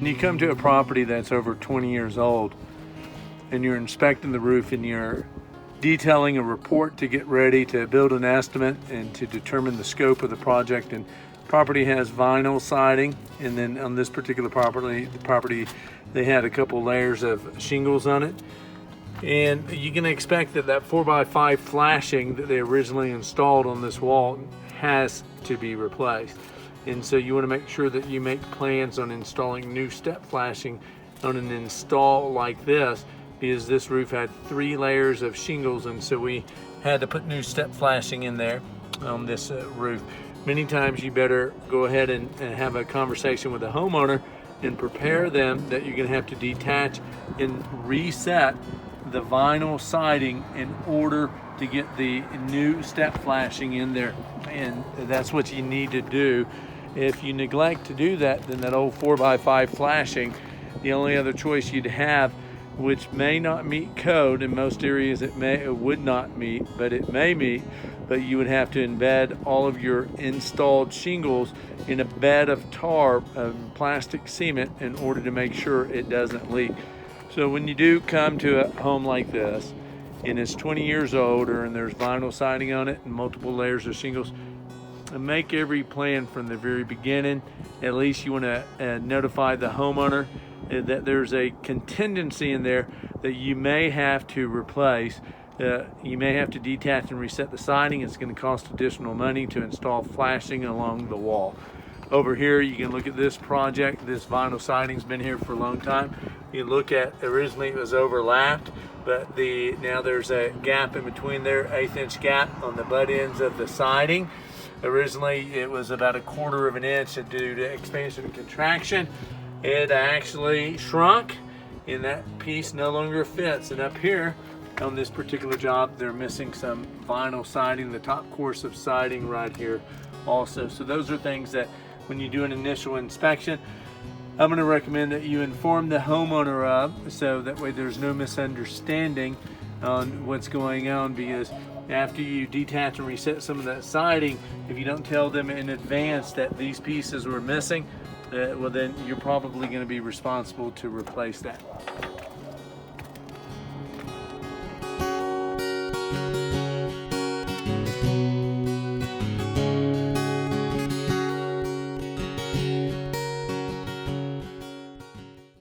when you come to a property that's over 20 years old and you're inspecting the roof and you're detailing a report to get ready to build an estimate and to determine the scope of the project, and property has vinyl siding, and then on this particular property they had a couple layers of shingles on it, and you can expect that 4x5 flashing that they originally installed on this wall has to be replaced. And so you want to make sure that you make plans on installing new step flashing on an install like this, because this roof had 3 layers of shingles, and so we had to put new step flashing in there on this roof. Many times you better go ahead and have a conversation with the homeowner and prepare them that you're going to have to detach and reset the vinyl siding in order to get the new step flashing in there, and that's what you need to do. If you neglect to do that, then that old 4x5 flashing, the only other choice you'd have, which may not meet code in most areas, it would not meet, but it may meet, but you would have to embed all of your installed shingles in a bed of tar, plastic cement, in order to make sure it doesn't leak. So when you do come to a home like this and it's 20 years old, and there's vinyl siding on it and multiple layers of shingles, make every plan from the very beginning. At least you want to notify the homeowner that there's a contingency in there that you may have to replace. You may have to detach and reset the siding. It's going to cost additional money to install flashing along the wall. Over here you can look at this project. This vinyl siding's been here for a long time. You look at, originally it was overlapped, but now there's a gap in between there, 1/8 inch gap on the butt ends of the siding. Originally it was about 1/4 of an inch, and due to expansion and contraction it actually shrunk, and that piece no longer fits. And up here on this particular job they're missing some vinyl siding, the top course of siding right here also. So those are things that when you do an initial inspection, I'm going to recommend that you inform the homeowner of, so that way there's no misunderstanding on what's going on. Because after you detach and reset some of that siding, if you don't tell them in advance that these pieces were missing, well then you're probably going to be responsible to replace that.